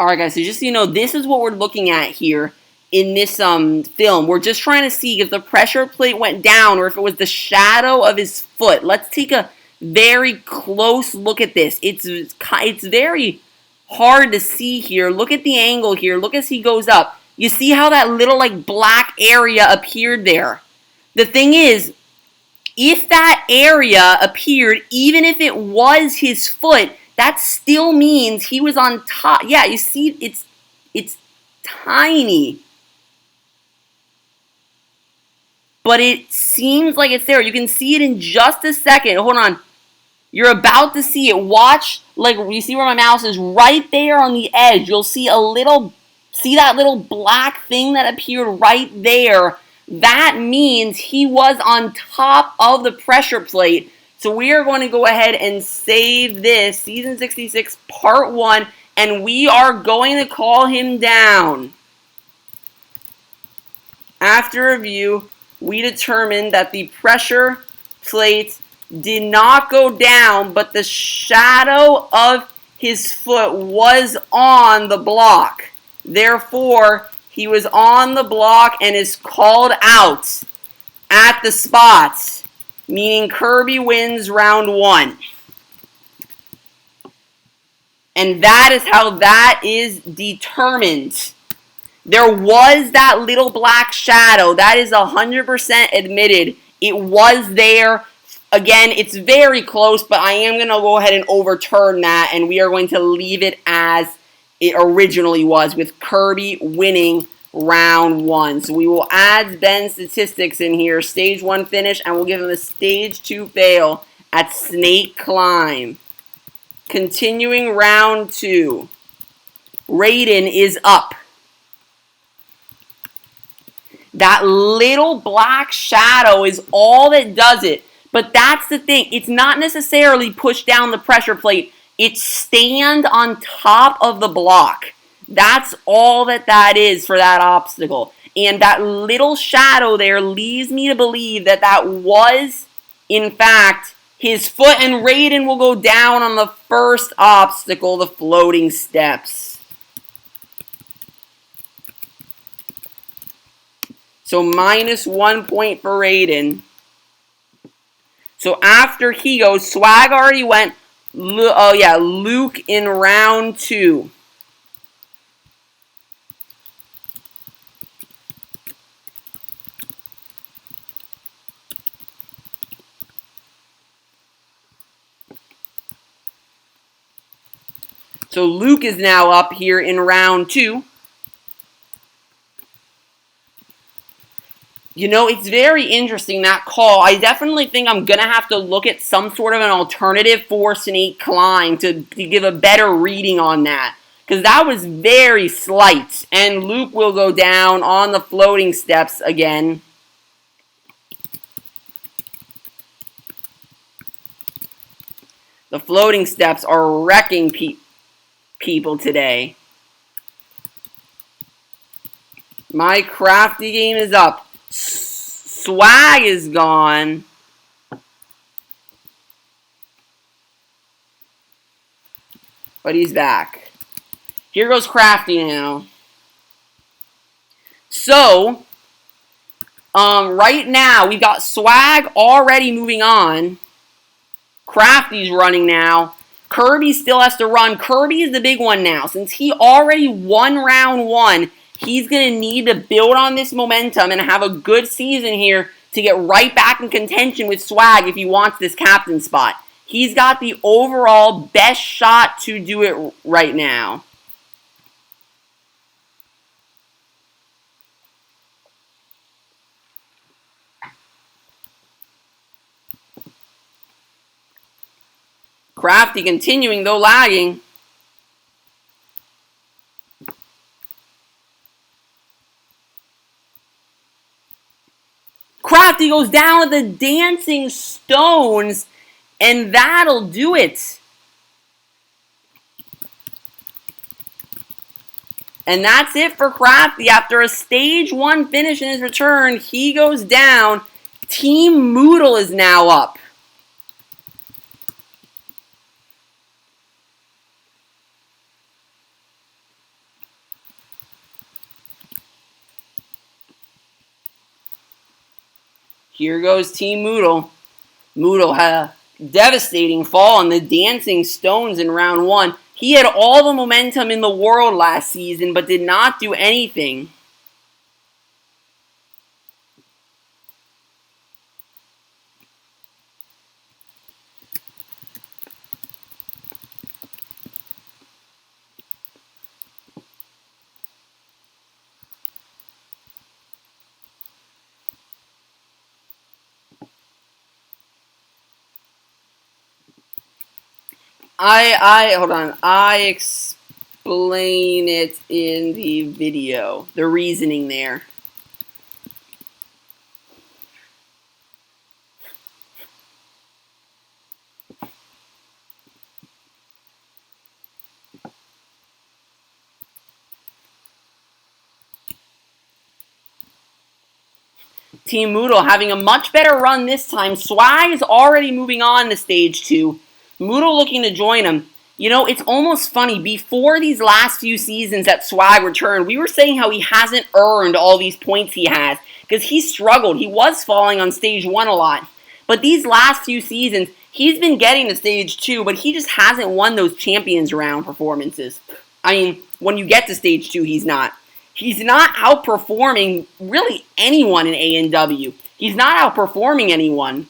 Alright guys, so just so you know, this is what we're looking at here in this film. We're just trying to see if the pressure plate went down or if it was the shadow of his foot. Let's take a very close look at this. It's very hard to see here. Look at the angle here. Look as he goes up. You see how that little like black area appeared there? The thing is, if that area appeared, even if it was his foot, that still means he was on top. Yeah, you see, it's tiny. But it seems like it's there. You can see it in just a second. Hold on. You're about to see it. Watch, like, you see where my mouse is? Right there on the edge. You'll see see that little black thing that appeared right there? That means he was on top of the pressure plate. So we are going to go ahead and save this, Season 66, Part 1, and we are going to call him down. After review, we determined that the pressure plate did not go down, but the shadow of his foot was on the block. Therefore, he was on the block and is called out at the spot, meaning Kirby wins round 1. And that is how that is determined. There was that little black shadow. That is 100% admitted. It was there. Again, it's very close, but I am going to go ahead and overturn that, and we are going to leave it as it originally was, with Kirby winning round 1. So we will add Ben's statistics in here. Stage 1 finish, and we'll give him a Stage 2 fail at Snake Climb. Continuing round 2. Raiden is up. That little black shadow is all that does it. But that's the thing. It's not necessarily push down the pressure plate. It's stand on top of the block. That's all that is for that obstacle. And that little shadow there leads me to believe that that was, in fact, his foot. And Raiden will go down on the first obstacle, the floating steps. So -1 point for Raiden. So after he goes, Swag already went. Oh yeah, Luke in round 2. So Luke is now up here in round 2. You know, it's very interesting, that call. I definitely think I'm going to have to look at some sort of an alternative for Snake Climb to give a better reading on that. Because that was very slight. And Luke will go down on the floating steps again. The floating steps are wrecking people today. My crafty game is up. Swag is gone. But he's back. Here goes Crafty now. So, right now, we've got Swag already moving on. Crafty's running now. Kirby still has to run. Kirby is the big one now. Since he already won round 1, he's going to need to build on this momentum and have a good season here to get right back in contention with Swag if he wants this captain spot. He's got the overall best shot to do it right now. Crafty continuing, though lagging. Crafty goes down with the dancing stones, and that'll do it. And that's it for Crafty. After a Stage 1 finish in his return, he goes down. Team Moodle is now up. Here goes Team Moodle. Moodle had a devastating fall on the Dancing Stones in round 1. He had all the momentum in the world last season, but did not do anything. Hold on. I explain it in the video. The reasoning there. Team Moodle having a much better run this time. Swag is already moving on to stage 2. Moodle looking to join him. You know, it's almost funny. Before these last few seasons that Swag returned, we were saying how he hasn't earned all these points he has because he struggled. He was falling on stage 1 a lot. But these last few seasons, he's been getting to stage 2, but he just hasn't won those Champions Round performances. I mean, when you get to stage 2, he's not. He's not outperforming really anyone in A&W. He's not outperforming anyone,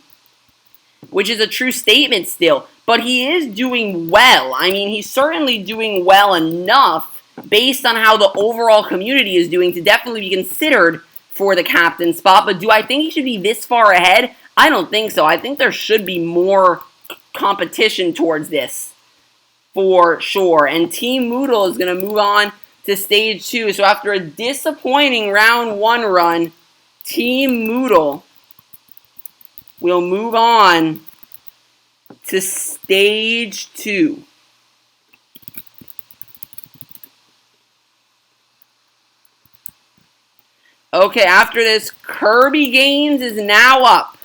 which is a true statement still. But he is doing well. I mean, he's certainly doing well enough based on how the overall community is doing to definitely be considered for the captain spot. But do I think he should be this far ahead? I don't think so. I think there should be more competition towards this, for sure. And Team Moodle is going to move on to stage 2. So after a disappointing round 1 run, Team Moodle will move on to stage 2. Okay, after this, Kirby Gaines is now up.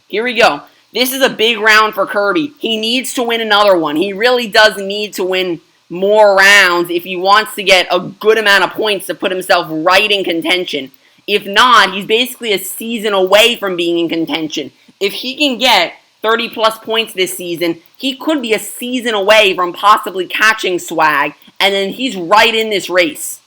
Here we go. This is a big round for Kirby. He needs to win another one. He really does need to win more rounds if he wants to get a good amount of points to put himself right in contention. If not, he's basically a season away from being in contention. If he can get 30 plus points this season, he could be a season away from possibly catching Swag, and then he's right in this race.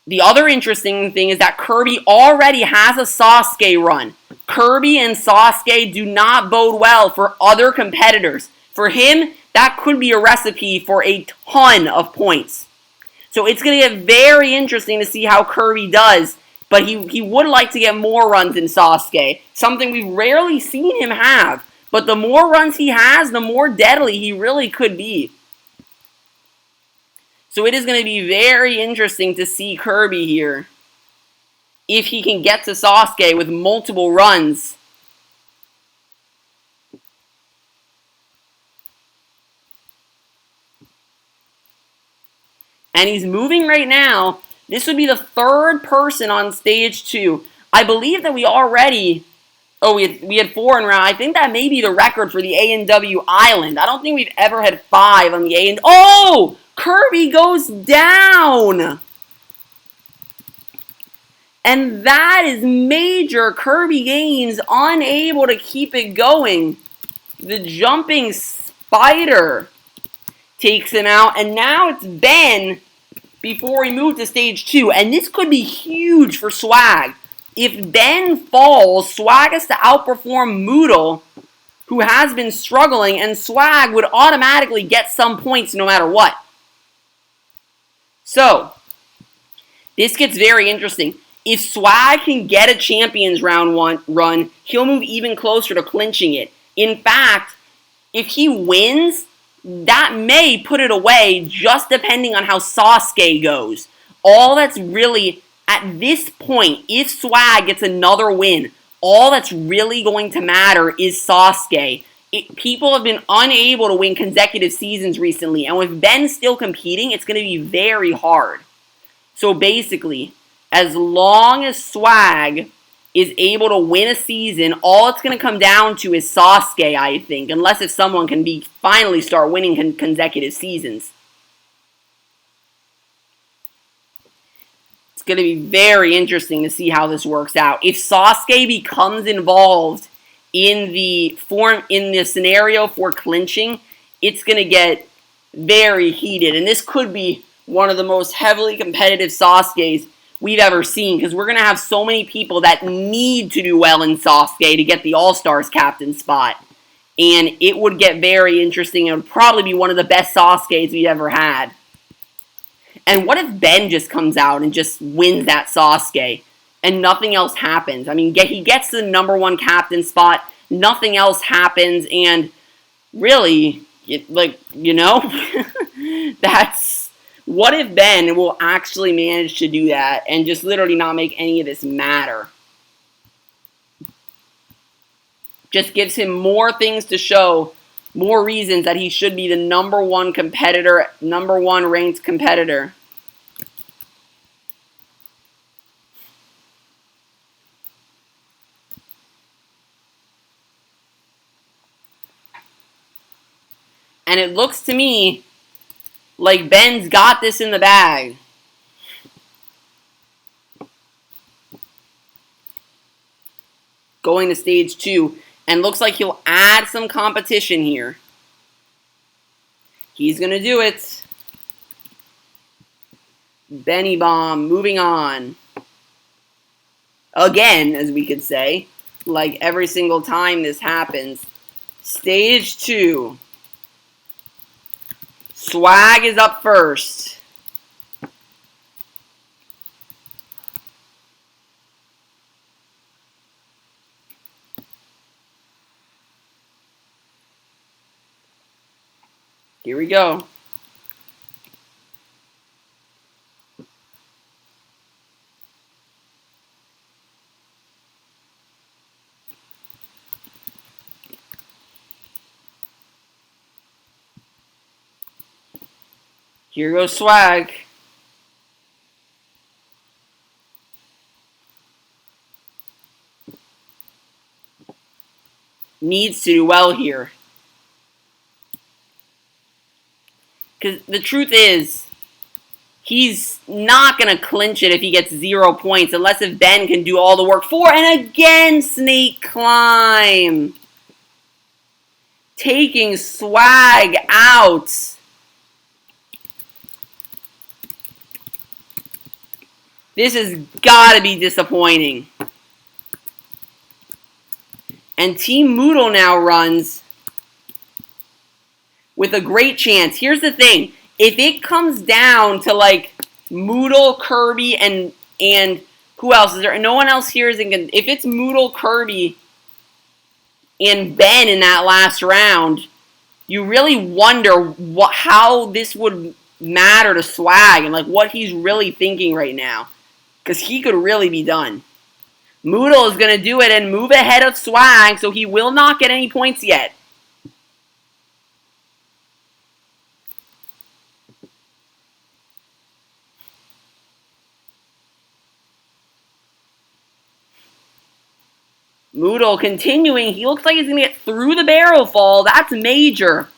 The other interesting thing is that Kirby already has a Sasuke run. Kirby and Sasuke do not bode well for other competitors. For him, that could be a recipe for a ton of points. So it's going to get very interesting to see how Kirby does. But he would like to get more runs than Sasuke. Something we've rarely seen him have. But the more runs he has, the more deadly he really could be. So it is going to be very interesting to see Kirby here. If he can get to Sasuke with multiple runs. And he's moving right now. This would be the third person on stage 2. I believe that we already... Oh, we had 4 in round. I think that may be the record for the A&W Island. I don't think we've ever had 5 on the A&W. Oh! Kirby goes down! And that is major. Kirby Gaines unable to keep it going. The jumping spider takes him out. And now it's Ben before he moved to stage 2. And this could be huge for Swag. If Ben falls, Swag has to outperform Moodle, who has been struggling, and Swag would automatically get some points no matter what. So, this gets very interesting. If Swag can get a Champions Round 1 run, he'll move even closer to clinching it. In fact, if he wins, that may put it away just depending on how Sasuke goes. All that's really, at this point, if Swag gets another win, all that's really going to matter is Sasuke. People have been unable to win consecutive seasons recently, and with Ben still competing, it's going to be very hard. So basically, as long as Swag is able to win a season, all it's going to come down to is Sasuke, I think, unless if someone can finally start winning consecutive seasons. It's going to be very interesting to see how this works out. If Sasuke becomes involved in the scenario for clinching, it's going to get very heated. And this could be one of the most heavily competitive Sasukes we've ever seen, because we're going to have so many people that need to do well in Sasuke to get the All-Stars captain spot. And it would get very interesting. It would probably be one of the best Sasukes we've ever had. And what if Ben just comes out and just wins that Sasuke and nothing else happens? I mean, he gets the #1 captain spot, nothing else happens, and really, that's... What if Ben will actually manage to do that and just literally not make any of this matter? Just gives him more things to show, more reasons that he should be the #1 competitor, #1 ranked competitor. And it looks to me like Ben's got this in the bag. Going to stage 2. And looks like he'll add some competition here. He's going to do it. Benny Bomb moving on. Again, as we could say. Like every single time this happens. Stage 2. Swag is up first. Here we go. Here goes Swag. Needs to do well here. Because the truth is, he's not going to clinch it if he gets 0 points, unless if Ben can do all the work for, and again, Snake Climb. Taking Swag out. This has got to be disappointing. And Team Moodle now runs with a great chance. Here's the thing. If it comes down to like Moodle, Kirby, and who else is there? No one else here is in. If it's Moodle, Kirby, and Ben in that last round, you really wonder how this would matter to Swag and like what he's really thinking right now. Because he could really be done. Moodle is going to do it and move ahead of Swag, so he will not get any points yet. Moodle continuing. He looks like he's going to get through the barrel fall. That's major.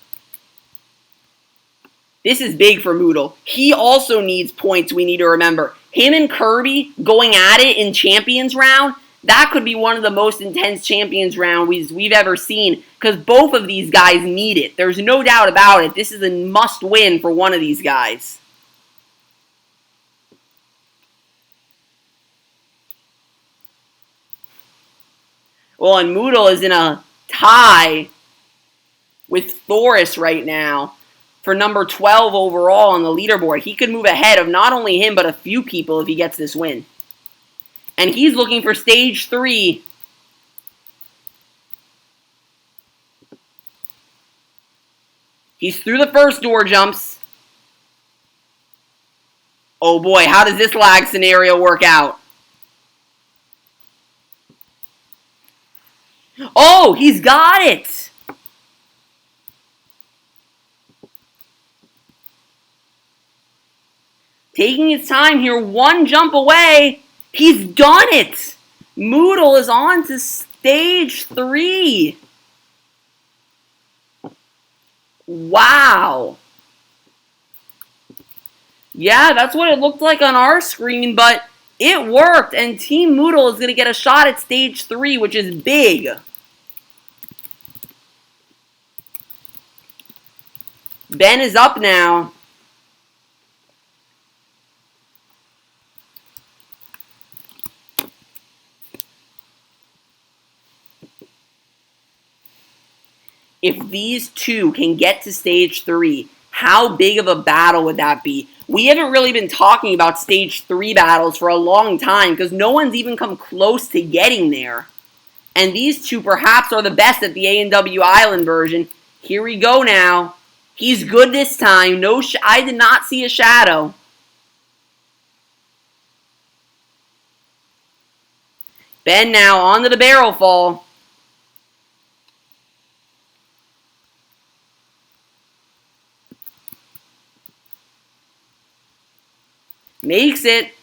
This is big for Moodle. He also needs points, we need to remember. Him and Kirby going at it in Champions Round, that could be one of the most intense Champions Round we've ever seen, because both of these guys need it. There's no doubt about it. This is a must-win for one of these guys. Well, and Moodle is in a tie with Thoris right now for number 12 overall on the leaderboard. He could move ahead of not only him, but a few people if he gets this win. And he's looking for stage 3. He's through the first door jumps. Oh boy, how does this lag scenario work out? Oh, he's got it! Taking his time here, one jump away. He's done it! Moodle is on to stage 3. Wow. Yeah, that's what it looked like on our screen, but It worked, and Team Moodle is going to get a shot at stage 3, which is big. Ben is up now. If these two can get to stage 3, how big of a battle would that be? We haven't really been talking about stage 3 battles for a long time because no one's even come close to getting there. And these two perhaps are the best at the A&W Island version. Here we go now. He's good this time. No, I did not see a shadow. Ben now onto the barrel fall. Makes it.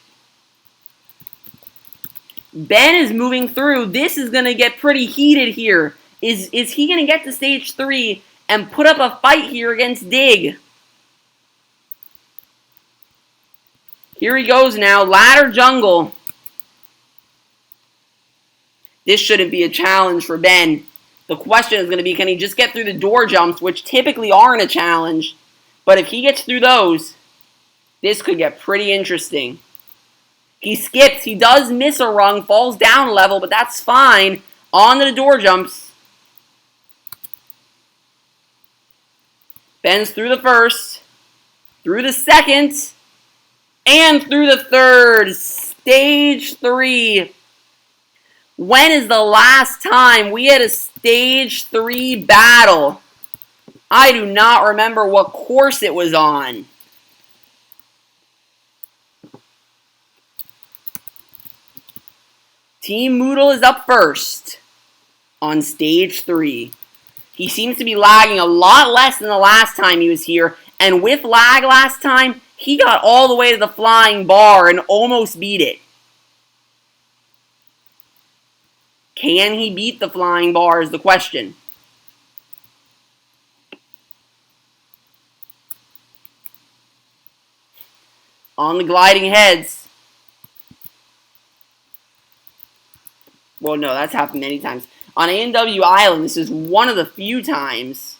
Ben is moving through. This is going to get pretty heated here. Is he going to get to stage 3 and put up a fight here against Dig? Here he goes now. Ladder jungle. This shouldn't be a challenge for Ben. The question is going to be, can he just get through the door jumps, which typically aren't a challenge. But if he gets through those, this could get pretty interesting. He skips. He does miss a rung. Falls down a level, but that's fine. On to the door jumps. Ben's through the first. Through the second. And through the third. Stage 3. When is the last time we had a stage 3 battle? I do not remember what course it was on. Team Moodle is up first on stage 3. He seems to be lagging a lot less than the last time he was here. And with lag last time, he got all the way to the flying bar and almost beat it. Can he beat the flying bar is the question. On the gliding heads. Well, no, that's happened many times. On A&W Island, this is one of the few times.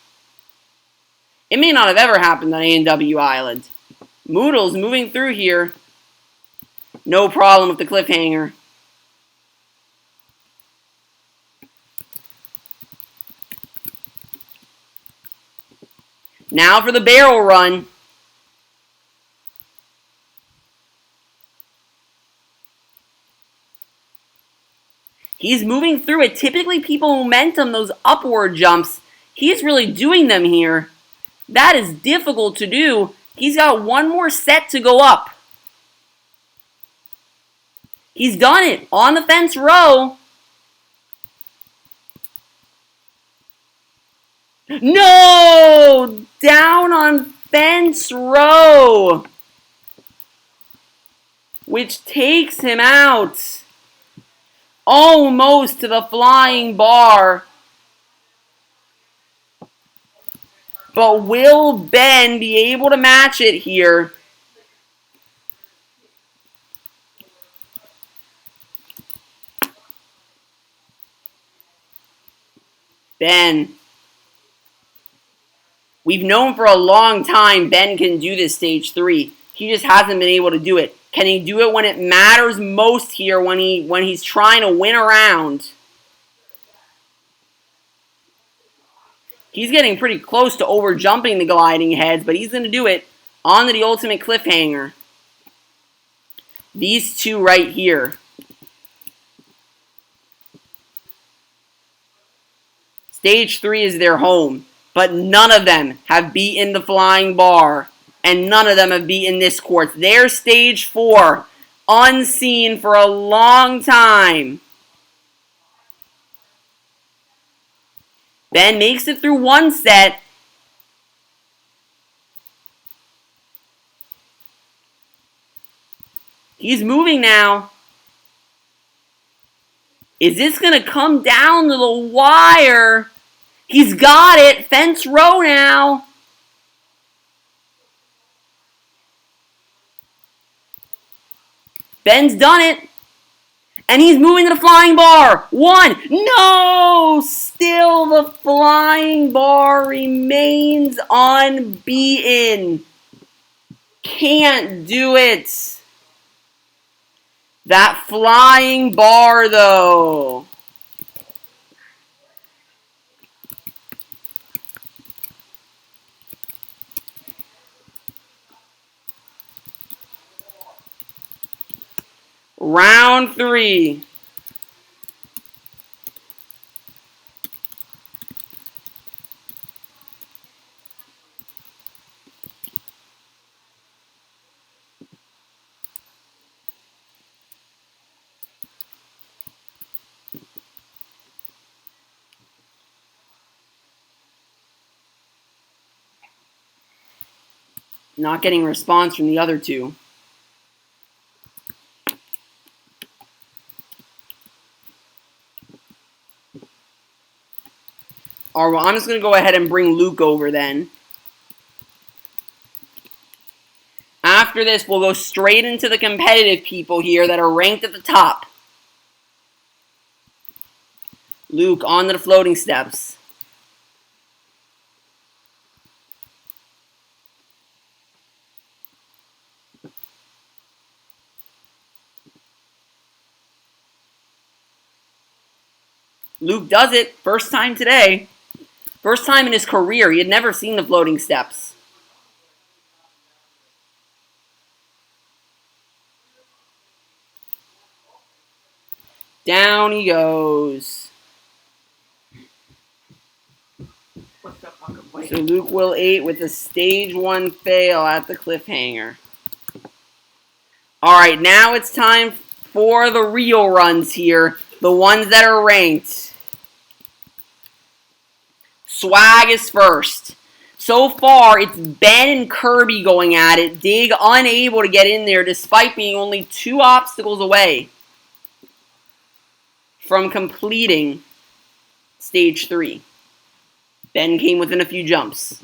It may not have ever happened on A&W Island. Moodle's moving through here. No problem with the cliffhanger. Now for the barrel run. He's moving through it. Typically, people momentum those upward jumps. He's really doing them here. That is difficult to do. He's got one more set to go up. He's done it on the fence row. No! Down on fence row. Which takes him out. Almost to the flying bar. But will Ben be able to match it here? Ben. We've known for a long time Ben can do this stage 3. He just hasn't been able to do it. Can he do it when it matters most here, when he's trying to win a round? He's getting pretty close to over-jumping the gliding heads, but he's going to do it onto the ultimate cliffhanger. These two right here. Stage 3 is their home, but none of them have beaten the flying bar. And none of them have beaten this course. They're stage 4, unseen for a long time. Ben makes it through one set. He's moving now. Is this going to come down to the wire? He's got it. Fence row now. Ben's done it. And he's moving to the flying bar. 1. No! Still the flying bar remains unbeaten. Can't do it. That flying bar, though. Round 3. Not getting response from the other two. All right, well, I'm just going to go ahead and bring Luke over then. After this, we'll go straight into the competitive people here that are ranked at the top. Luke, on to the floating steps. Luke does it. First time today. First time in his career. He had never seen the floating steps. Down he goes. So Luke will 8 with a stage 1 fail at the cliffhanger. Alright, now it's time for the real runs here. The ones that are ranked. Swag is first. So far, it's Ben and Kirby going at it. Dig unable to get in there despite being only 2 obstacles away from completing stage 3. Ben came within a few jumps.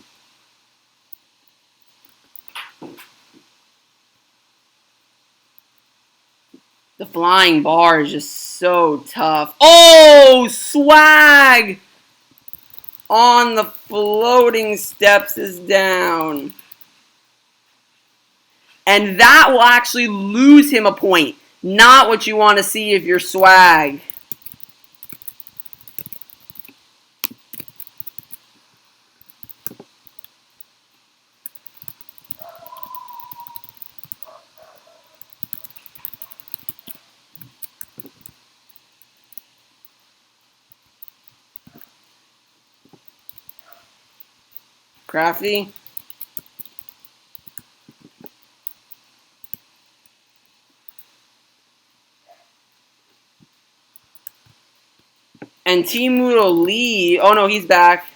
The flying bar is just so tough. Oh, Swag on the floating steps is down. And that will actually lose him a point. Not what you want to see if you're Swag. Crafty. And Timuto Lee. Oh no, he's back.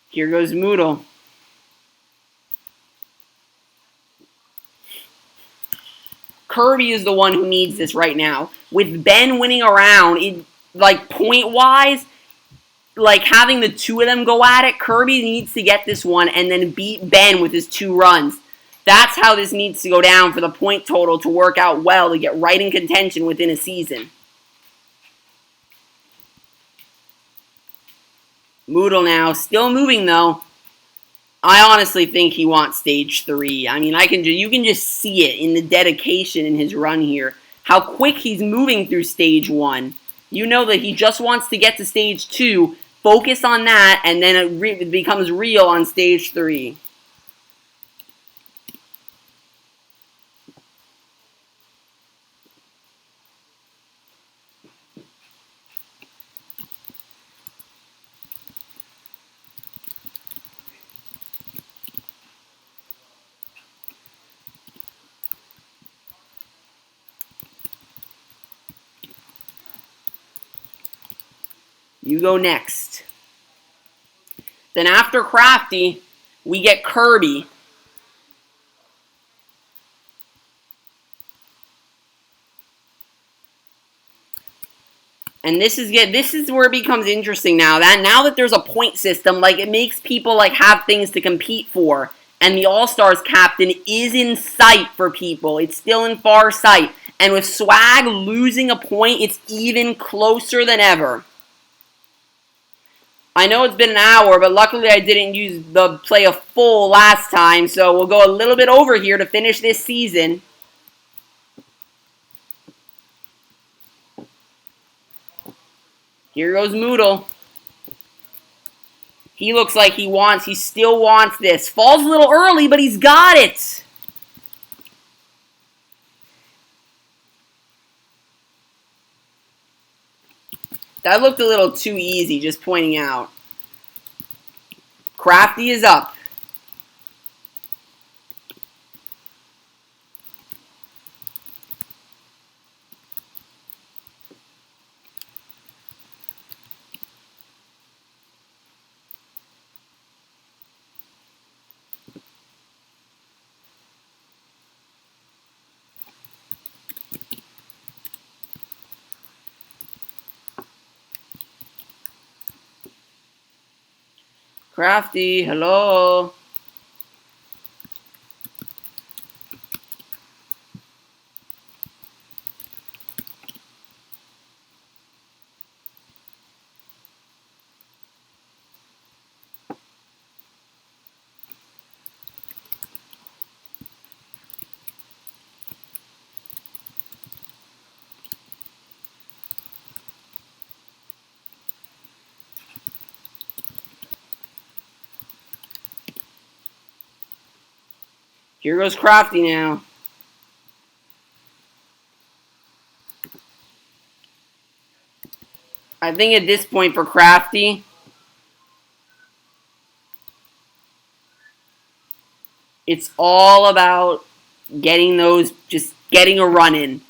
Here goes Moodle. Kirby is the one who needs this right now. With Ben winning around, like point-wise, like having the 2 of them go at it, Kirby needs to get this one and then beat Ben with his 2 runs. That's how this needs to go down for the point total to work out well to get right in contention within a season. Moodle now, still moving though. I honestly think he wants stage 3. I mean, you can just see it in the dedication in his run here. How quick he's moving through stage 1. You know that he just wants to get to stage 2, focus on that, and then it becomes real on stage 3. You go next. Then after Crafty, we get Kirby. And this is where it becomes interesting now. Now that there's a point system, like, it makes people like have things to compete for. And the All-Stars captain is in sight for people. It's still in far sight. And with Swag losing a point, it's even closer than ever. I know it's been an hour, but luckily I didn't play a full last time, so we'll go a little bit over here to finish this season. Here goes Moodle. He looks like he still wants this. Falls a little early, but he's got it. That looked a little too easy, just pointing out. Crafty is up. Crafty, hello. Here goes Crafty now. I think at this point for Crafty, it's all about getting a run in.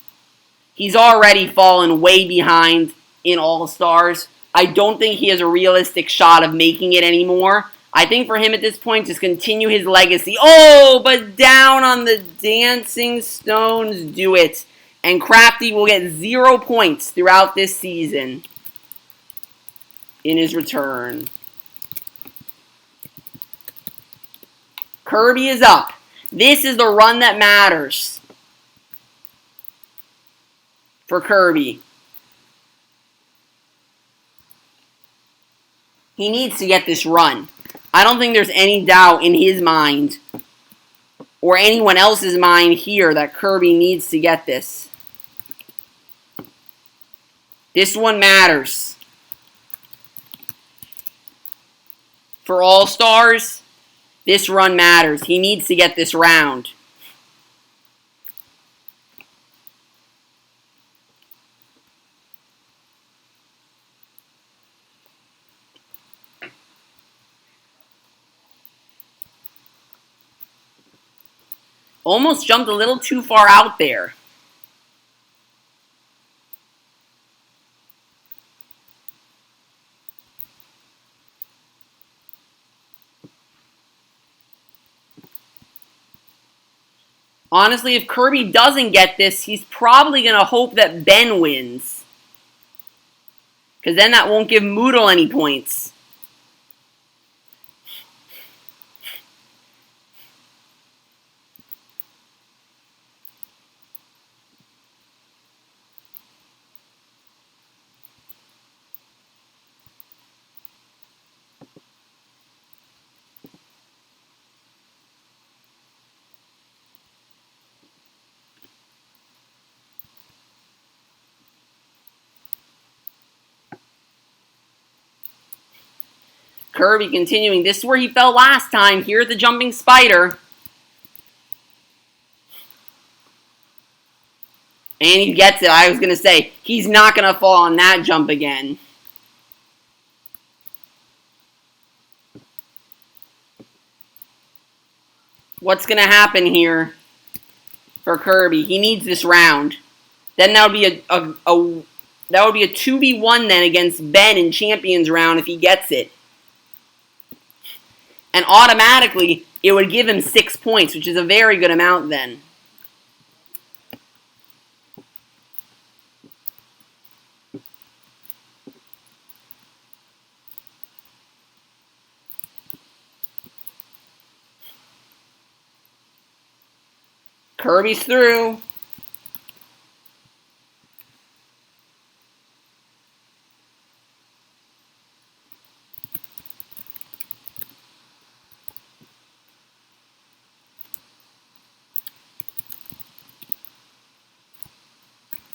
He's already fallen way behind in All-Stars. I don't think he has a realistic shot of making it anymore. I think for him at this point, just continue his legacy. Oh, but down on the Dancing Stones do it. And Crafty will get 0 points throughout this season in his return. Kirby is up. This is the run that matters for Kirby. He needs to get this run. I don't think there's any doubt in his mind or anyone else's mind here that Kirby needs to get this. This one matters. For All-Stars, this run matters. He needs to get this round. Almost jumped a little too far out there. Honestly, if Kirby doesn't get this, he's probably going to hope that Ben wins. Because then that won't give Moodle any points. Kirby continuing. This is where he fell last time. Here at the Jumping Spider. And he gets it. I was going to say, he's not going to fall on that jump again. What's going to happen here for Kirby? He needs this round. Then that would be a 2v1 then against Ben in Champions round if he gets it. And automatically, it would give him 6 points, which is a very good amount then. Kirby's through.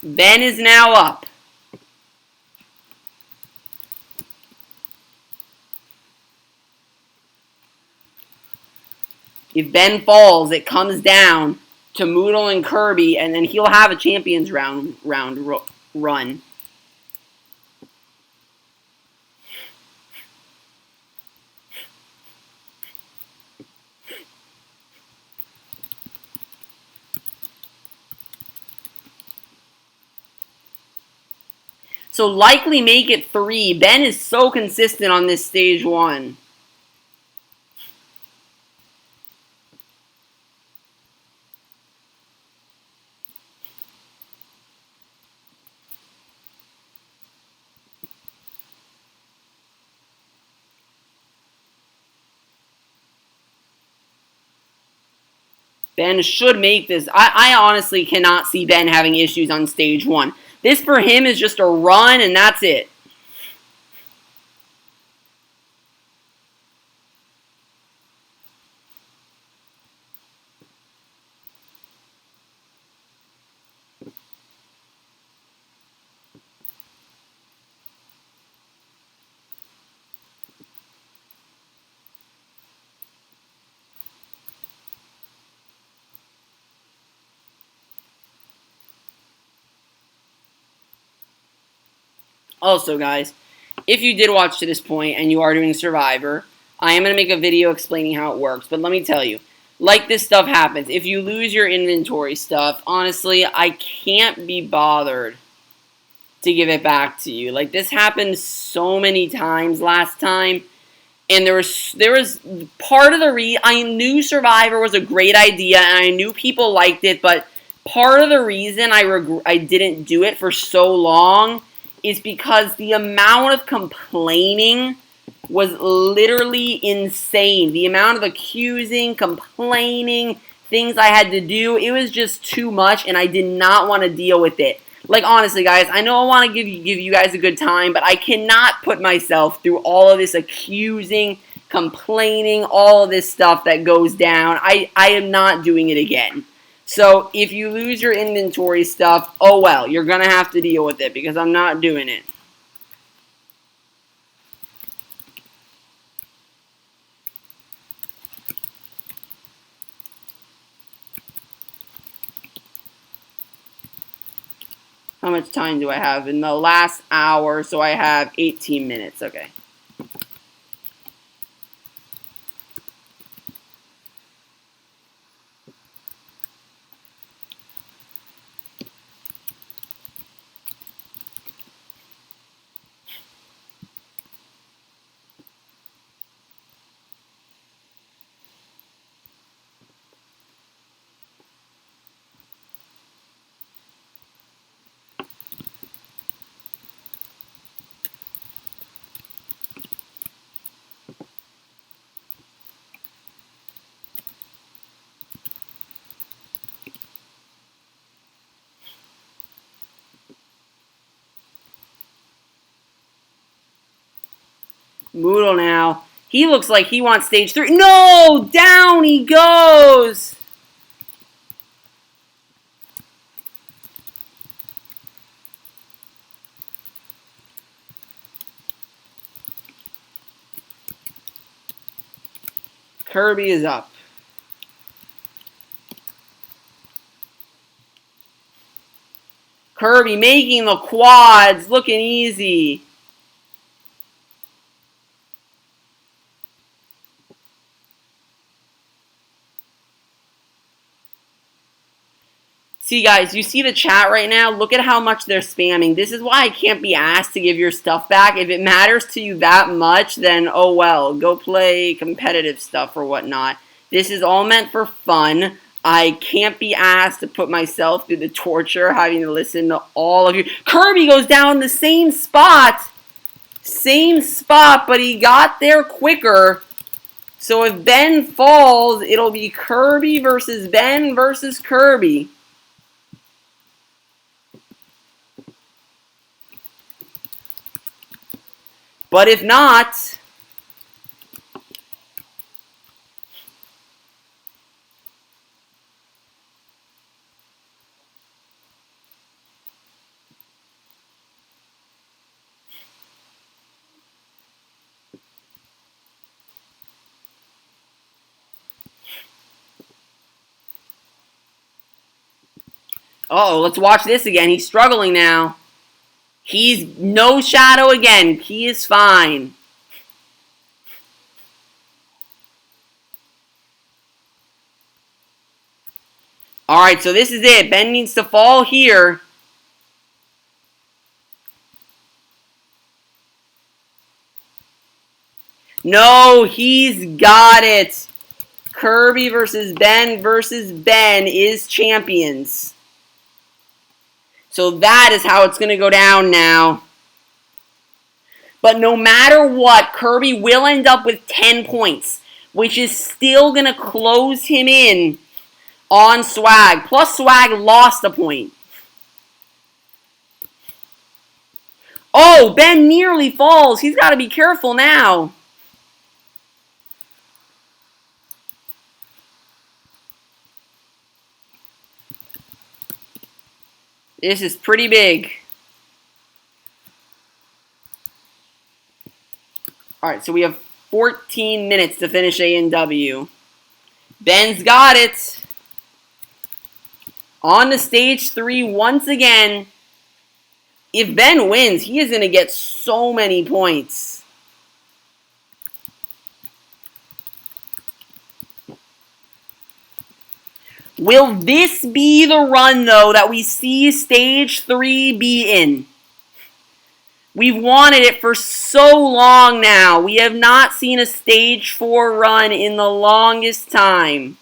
Ben is now up. If Ben falls, it comes down to Moodle and Kirby, and then he'll have a Champions round run. So likely make it 3. Ben is so consistent on this stage 1. Ben should make this. I honestly cannot see Ben having issues on stage 1. This for him is just a run, and that's it. Also, guys, if you did watch to this point and you are doing Survivor, I am going to make a video explaining how it works. But let me tell you, like this stuff happens. If you lose your inventory stuff, honestly, I can't be bothered to give it back to you. Like, this happened so many times last time. And there was part of the I knew Survivor was a great idea, and I knew people liked it, but part of the reason I didn't do it for so long is because the amount of complaining was literally insane. The amount of accusing, complaining, things I had to do, it was just too much, and I did not want to deal with it. Like, honestly, guys, I know I want to give you guys a good time, but I cannot put myself through all of this accusing, complaining, all of this stuff that goes down. I am not doing it again. So, if you lose your inventory stuff, oh well, you're going to have to deal with it because I'm not doing it. How much time do I have? In the last hour, so I have 18 minutes. Okay. Moodle now. He looks like he wants stage 3. No! Down he goes! Kirby is up. Kirby making the quads, looking easy. See, guys, you see the chat right now? Look at how much they're spamming. This is why I can't be asked to give your stuff back. If it matters to you that much, then oh well. Go play competitive stuff or whatnot. This is all meant for fun. I can't be asked to put myself through the torture having to listen to all of you. Kirby goes down the same spot. Same spot, but he got there quicker. So if Ben falls, it'll be Kirby versus Ben versus Kirby. But if not, oh, let's watch this again. He's struggling now. He's no shadow again. He is fine. All right, so this is it. Ben needs to fall here. No, he's got it. Kirby versus Ben is champions. So that is how it's going to go down now. But no matter what, Kirby will end up with 10 points, which is still going to close him in on Swag. Plus, Swag lost a point. Oh, Ben nearly falls. He's got to be careful now. This is pretty big. All right, so we have 14 minutes to finish A&W. Ben's got it. On to stage 3 once again. If Ben wins, he is going to get so many points. Will this be the run, though, that we see stage 3 be in? We've wanted it for so long now. We have not seen a stage 4 run in the longest time.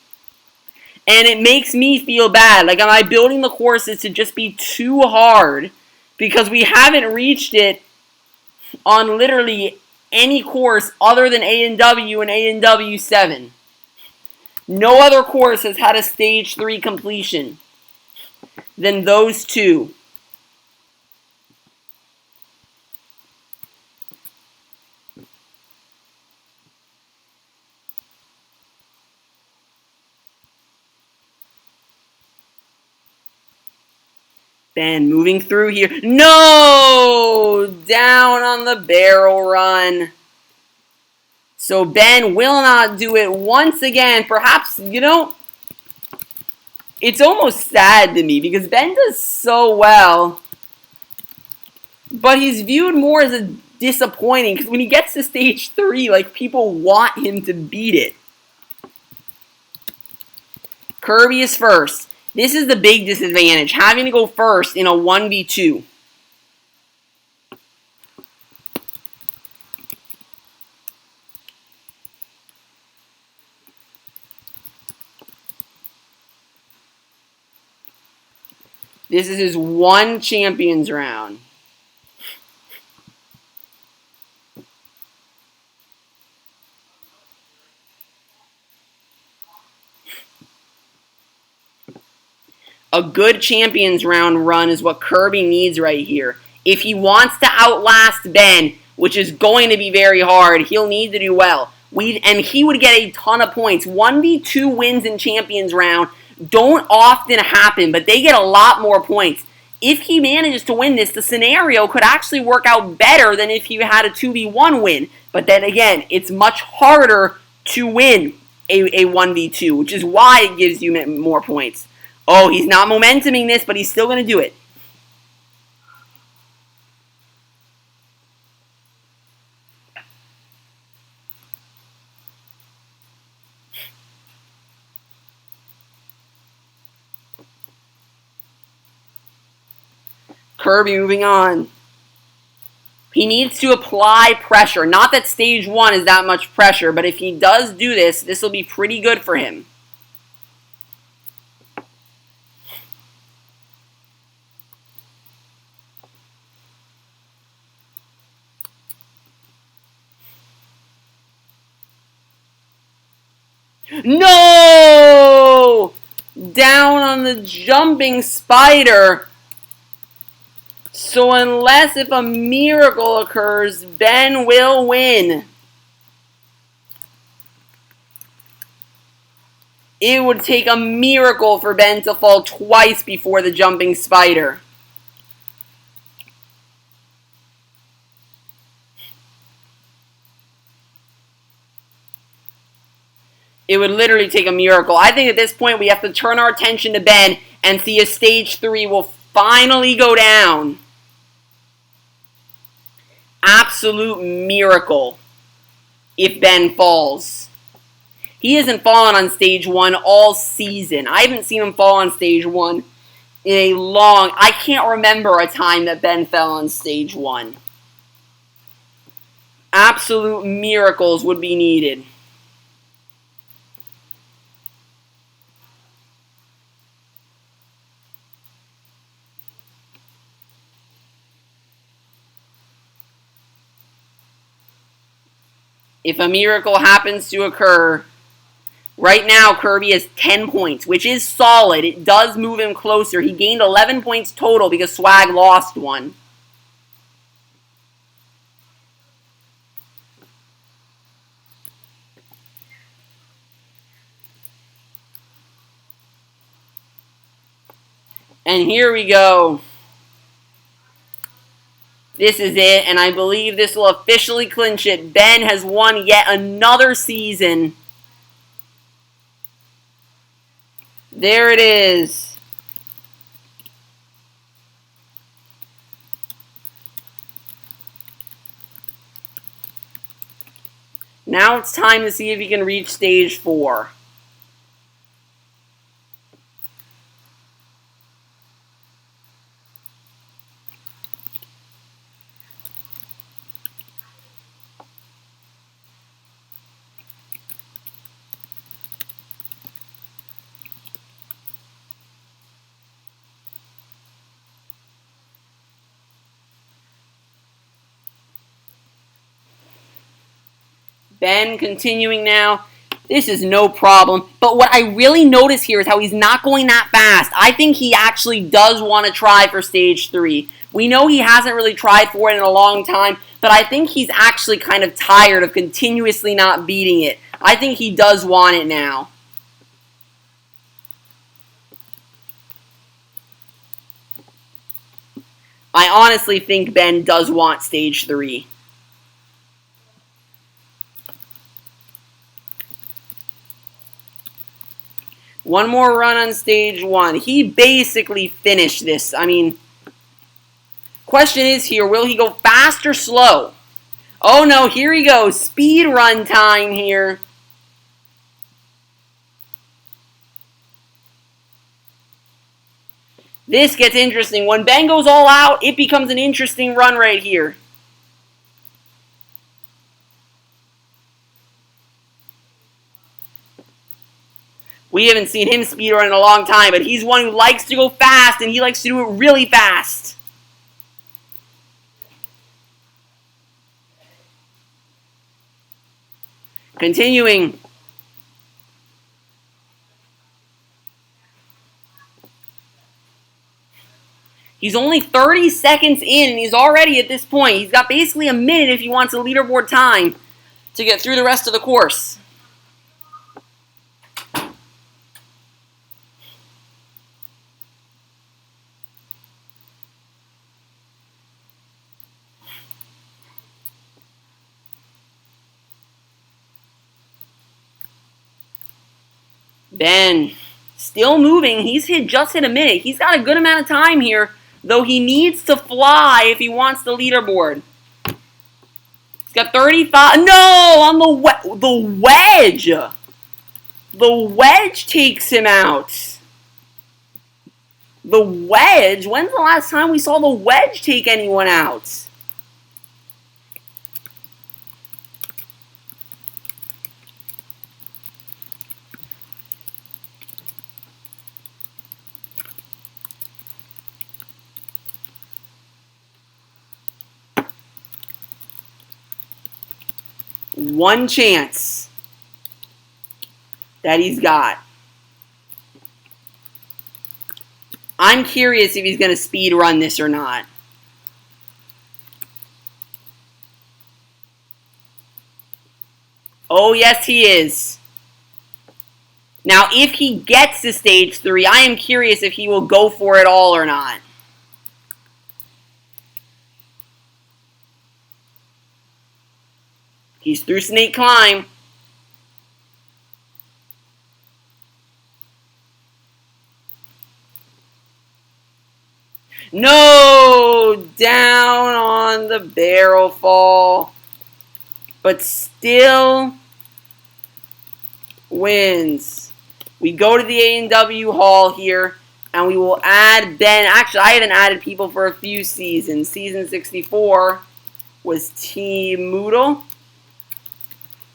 And it makes me feel bad. Like, am I building the courses to just be too hard? Because we haven't reached it on literally any course other than A&W and A&W 7. No other course has had a stage 3 completion than those two. Ben moving through here. No! Down on the barrel run. So Ben will not do it once again. Perhaps, it's almost sad to me because Ben does so well. But he's viewed more as a disappointing because when he gets to stage 3, like, people want him to beat it. Kirby is first. This is the big disadvantage, having to go first in a 1v2. This is his one Champions round. A good Champions round run is what Kirby needs right here. If he wants to outlast Ben, which is going to be very hard, he'll need to do well. And he would get a ton of points. 1v2 wins in Champions round don't often happen, but they get a lot more points. If he manages to win this, the scenario could actually work out better than if he had a 2v1 win. But then again, it's much harder to win a 1v2, which is why it gives you more points. Oh, he's not momentuming this, but he's still going to do it. Kirby moving on. He needs to apply pressure. Not that stage 1 is that much pressure, but if he does do this, this will be pretty good for him. No! Down on the jumping spider. So unless if a miracle occurs, Ben will win. It would take a miracle for Ben to fall twice before the jumping spider. It would literally take a miracle. I think at this point we have to turn our attention to Ben and see if stage 3 will finally go down. Absolute miracle if Ben falls. He hasn't fallen on stage 1 all season. I haven't seen him fall on stage 1 in a long... I can't remember a time that Ben fell on stage 1. Absolute miracles would be needed. If a miracle happens to occur, right now Kirby has 10 points, which is solid. It does move him closer. He gained 11 points total because Swag lost one. And here we go. This is it, and I believe this will officially clinch it. Ben has won yet another season. There it is. Now it's time to see if he can reach stage 4. Ben continuing now. This is no problem. But what I really notice here is how he's not going that fast. I think he actually does want to try for stage 3. We know he hasn't really tried for it in a long time, but I think he's actually kind of tired of continuously not beating it. I think he does want it now. I honestly think Ben does want stage 3. One more run on stage 1. He basically finished this. I mean, question is here, will he go fast or slow? Oh no, here he goes. Speed run time here. This gets interesting. When Ben goes all out, it becomes an interesting run right here. We haven't seen him speedrun in a long time, but he's one who likes to go fast, and he likes to do it really fast. Continuing. He's only 30 seconds in, and he's already at this point. He's got basically a minute if he wants a leaderboard time to get through the rest of the course. Ben, still moving. He's just hit a minute. He's got a good amount of time here, though he needs to fly if he wants the leaderboard. He's got 35. No, on the wedge. The wedge takes him out. The wedge? When's the last time we saw the wedge take anyone out? One chance. that he's got. I'm curious if he's going to speed run this or not. Oh, yes, he is. Now, if he gets to stage 3, I am curious if he will go for it all or not. He's through Snake Climb. No! Down on the barrel fall. But still wins. We go to the A&W Hall here, and we will add Ben. Actually, I haven't added people for a few seasons. Season 64 was Team Moodle.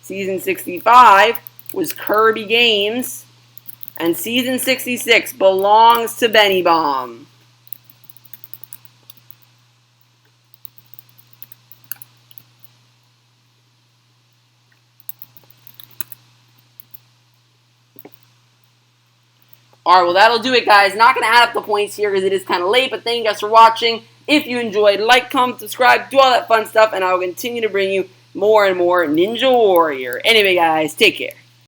Season 65 was Kirby Games. And Season 66 belongs to Benny Bomb. Alright, well that'll do it, guys. Not going to add up the points here because it is kind of late, but thank you guys for watching. If you enjoyed, like, comment, subscribe, do all that fun stuff, and I will continue to bring you more and more Ninja Warrior. Anyway, guys, take care.